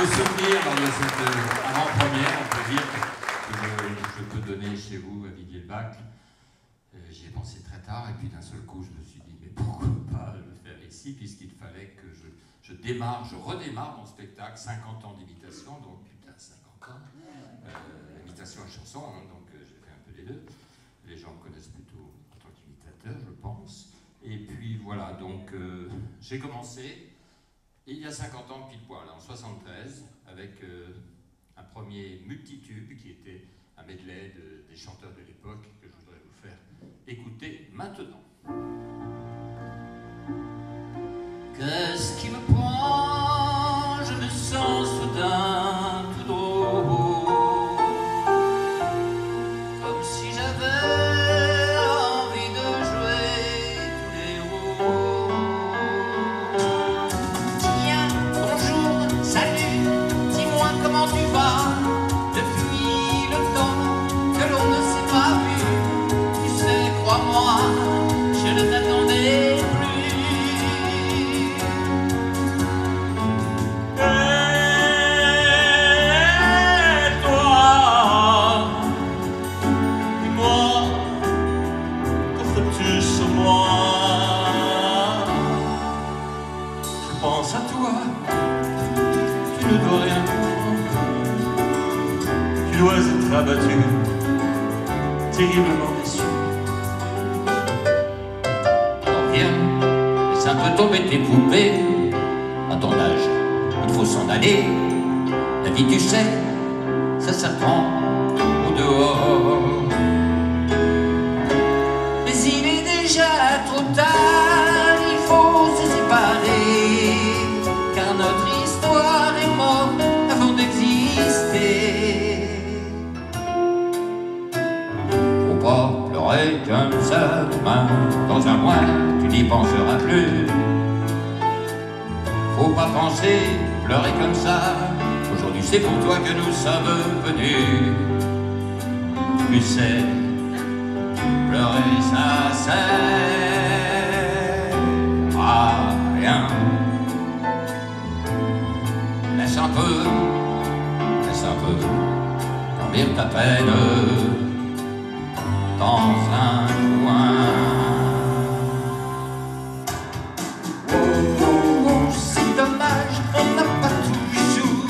vos souvenirs lors de cette avant-première, on peut dire que je peux donner chez vous à Didier-le-Bac. J'y ai pensé très tard et puis d'un seul coup je me suis dit mais pourquoi pas le faire ici puisqu'il fallait que je redémarre mon spectacle, 50 ans d'imitation, donc putain 50 ans, imitation et chanson, hein, donc j'ai fait un peu les deux. Les gens me connaissent plutôt en tant qu'imitateur, je pense. Et puis voilà, donc j'ai commencé il y a 50 ans pile poil, en 73, avec un premier multitube qui était un medley des chanteurs de l'époque que je voudrais vous faire écouter maintenant. Qu'est-ce qui me prend? Je me sens soudain tout drôle, comme si j'avais envie de jouer tous les rôles. Tiens, bonjour, salut, dis-moi comment tu vas depuis le temps que l'on ne s'est pas vu. Tu sais, crois-moi, je ne t'attendais plus. Pense à toi, tu ne dois rien comprendre. Tu dois être abattu, terriblement déçu. Alors viens, laisse un peu tomber tes poupées. À ton âge, il faut s'en aller. La vie, tu sais, ça s'apprend au dehors. Mais il est déjà trop tard, il faut se séparer. Car notre histoire est morte avant d'exister. Faut pas pleurer comme ça demain. Dans un mois, tu n'y penseras plus. Faut pas penser, pleurer comme ça. Aujourd'hui, c'est pour toi que nous sommes venus. Tu sais, pleurer, ça sert à rien. Laisse un peu dormir ta peine dans un coin. Oh, c'est dommage, on n'a pas toujours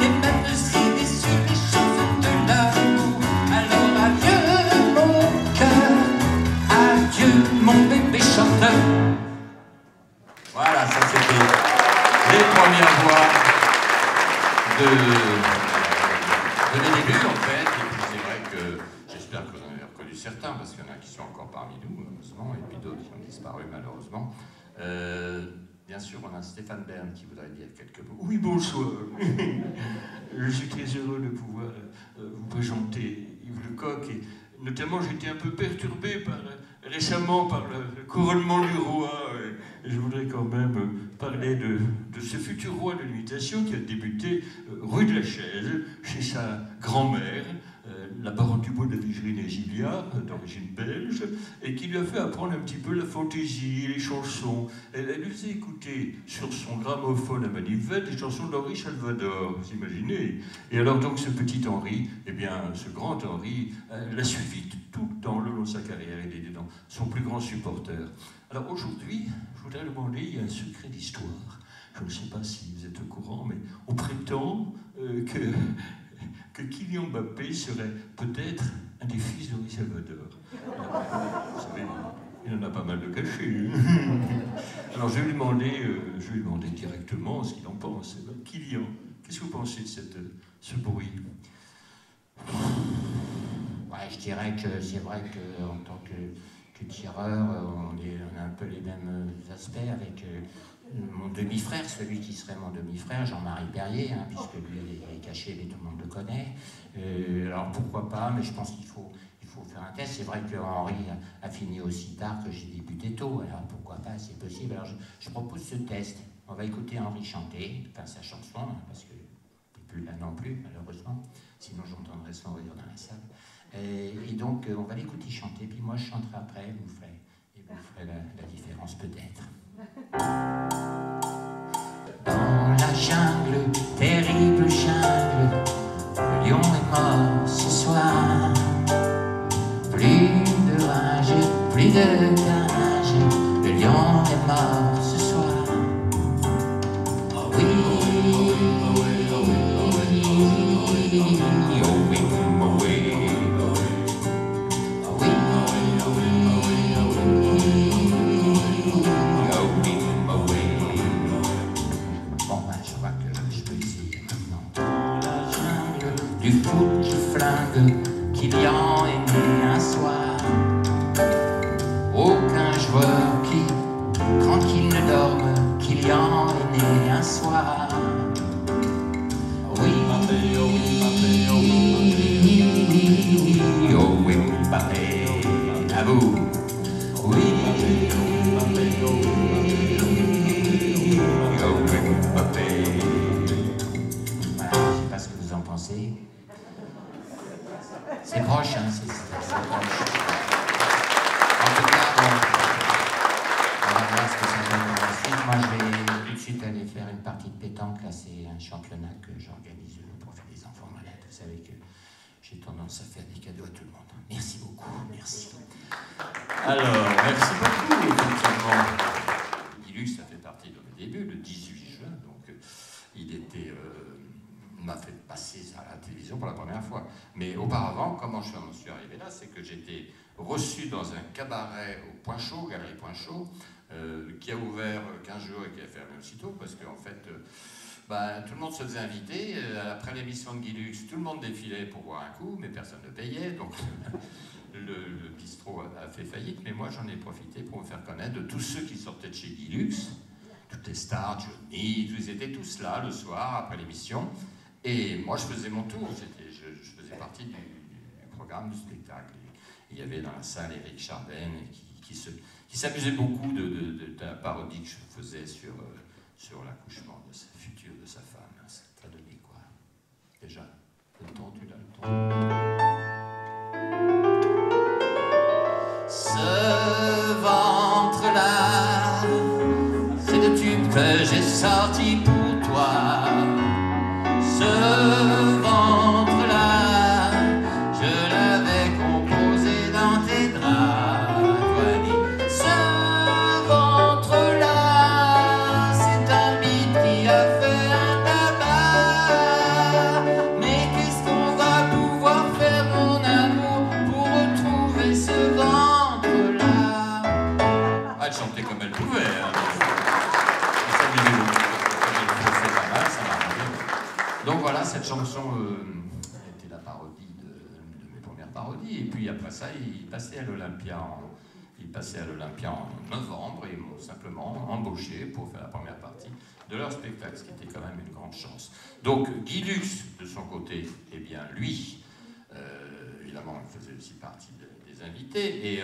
les mêmes idées sur les choses de l'amour. Alors adieu mon cœur, adieu mon bébé chanteur. Voilà, ça c'était les premières voix de mes débuts en fait, et puis c'est vrai que j'espère que vous en avez reconnu certains, parce qu'il y en a qui sont encore parmi nous, heureusement, et puis d'autres qui ont disparu malheureusement. Bien sûr, on a Stéphane Bern qui voudrait dire quelques mots. Oui, bonsoir. Je suis très heureux de pouvoir vous présenter Yves Lecoq, et notamment j'étais un peu perturbé récemment par le couronnement du roi. Et je voudrais quand même parler de ce futur roi de l'imitation qui a débuté rue de la Chaise, chez sa grand-mère, la baronne du Bois de la Vigerine et Gilliard, d'origine belge, et qui lui a fait apprendre un petit peu la fantaisie, les chansons. Elle lui faisait écouter sur son gramophone à manivelle des chansons d'Henri Salvador, vous imaginez. Et alors donc ce petit Henri, eh bien ce grand Henri, l'a suivi tout le temps, le long de sa carrière, il était dans son plus grand supporter. Alors aujourd'hui, je voudrais demander, il y a un secret d'histoire. Je ne sais pas si vous êtes au courant, mais on prétend que Kylian Mbappé serait peut-être un des fils d'Henri Salvador. Vous savez, il en a pas mal de cachés. Alors je vais lui demander directement ce qu'il en pense. Kylian, qu'est-ce que vous pensez de ce bruit? Ouais, je dirais que c'est vrai qu'en tant que tireur, on a un peu les mêmes aspects avec mon demi-frère, celui qui serait mon demi-frère, Jean-Marie Perrier, hein, puisque lui il est caché, mais tout le monde le connaît. Alors pourquoi pas, mais je pense qu'il faut faire un test. C'est vrai que Henri a fini aussi tard que j'ai débuté tôt, alors pourquoi pas, c'est possible. Alors je propose ce test. On va écouter Henri chanter, enfin sa chanson, hein, parce qu'il n'est plus là non plus, malheureusement. Sinon j'entendrais son rire dans la salle. Et donc on va l'écouter chanter, puis moi je chanterai après, vous ferez la différence peut-être. Dans la jungle terrible plus de carnage, le lion est mort ce soir. Oh oui, oh oui, oh oui, oh oui, oh oui, oh oui. Bon, ben, je crois que je peux essayer maintenant. La jungle du foot qui flingue, Kylian est né un soir. Aucun joueur qui, tranquille, ne dorme, Kylian est né un soir. Oui, oh oui, Mbappé, à vous. Oui, oh oui, Mbappé. Voilà, je ne sais pas ce que vous en pensez. C'est proche, hein, c'est proche. En tout cas, bon, on va voir ce que ça donne ensuite. Moi, je vais tout de suite aller faire une partie de pétanque. Là, c'est un championnat que j'organise pour faire des enfants malades. Vous savez que j'ai tendance à faire des cadeaux à tout le monde. Merci beaucoup, merci. Alors, merci beaucoup, effectivement. Guy Lux, ça fait partie de mes débuts, le 18 juin, donc il m'a fait passer à la télévision pour la première fois. Mais auparavant, comment je suis arrivé là, c'est que j'étais reçu dans un cabaret au Point Chaud, Galerie Point Chaud, qui a ouvert 15 jours et qui a fermé aussitôt, parce qu'en fait, tout le monde se faisait inviter. Après l'émission de Guy Lux, tout le monde défilait pour boire un coup, mais personne ne payait, donc le bistrot a fait faillite, mais moi j'en ai profité pour me faire connaître de tous ceux qui sortaient de chez Guy Lux, toutes les stars, Johnny, ils étaient tous là le soir après l'émission, et moi je faisais mon tour, je faisais partie du programme du spectacle. Et il y avait dans la salle Éric Chardin qui s'amusait beaucoup de la parodie que je faisais sur l'accouchement de sa future, de sa femme. Ça t'a donné quoi? Déjà, le temps, tu l'as le temps. Ce ventre-là, c'est le tube que j'ai sorti pour toi. Ce ventre-là, je l'avais composé dans tes draps, toi dit. Ce ventre-là, c'est un beat qui a fait un tabac. Mais qu'est-ce qu'on va pouvoir faire, mon amour, pour retrouver ce ventre-là? Elle chantait comme elle pouvait, hein. Elle s'amusait beaucoup. Elle faisait pas mal, ça m'a. Donc voilà, cette chanson était la parodie de mes premières parodies. Et puis après ça, il passait à l'Olympia en novembre et ils m'ont simplement embauché pour faire la première partie de leur spectacle, ce qui était quand même une grande chance. Donc Guy Lux, de son côté, eh bien lui, évidemment, il faisait aussi partie des invités et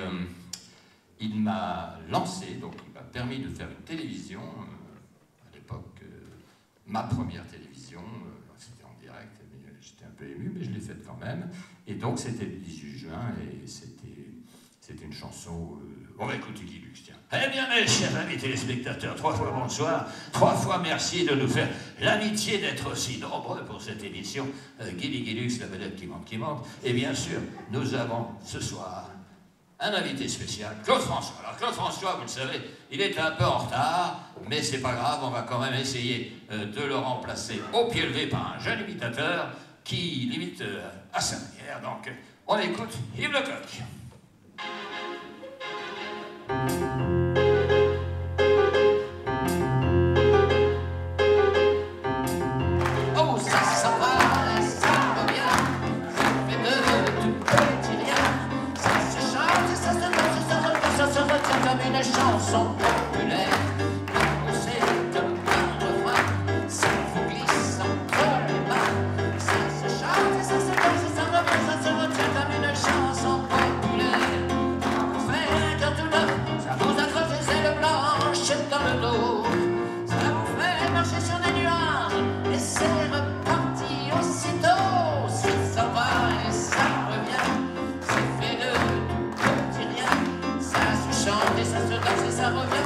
il m'a lancé, donc il m'a permis de faire une télévision, à l'époque, ma première télévision. C'était en direct, mais j'étais un peu ému, mais je l'ai faite quand même. Et donc, c'était le 18 juin, et c'était une chanson... On va écouter Guy Lux, tiens. Eh bien, mes chers amis téléspectateurs, 3 fois bonsoir, 3 fois merci de nous faire l'amitié d'être aussi nombreux pour cette émission. Guy Lux, la vedette qui monte. Et bien sûr, nous avons ce soir un invité spécial, Claude François. Alors, Claude François, vous le savez, il est un peu en retard, mais c'est pas grave, on va quand même essayer de le remplacer au pied levé par un jeune imitateur qui l'imite à sa manière. Donc, on écoute Yves Lecoq. Oh, ça va, ça revient, ça fait de tout petit rien. Ça se chante, ça se danse, ça se retient comme une chanson populaire. On sait comme un refrain, ça vous glisse entre les mains. Ça se chante, ça se danse, ça se retient comme une chanson populaire. On fait un cœur tout neuf, ça vous accroche les ailes blanches dans le dos. Ça vous fait marcher sur des nuages, et c'est reparti aussitôt. Ça s'en va et ça revient, c'est fait de tout petit rien. Ça se chante et ça se danse et ça revient.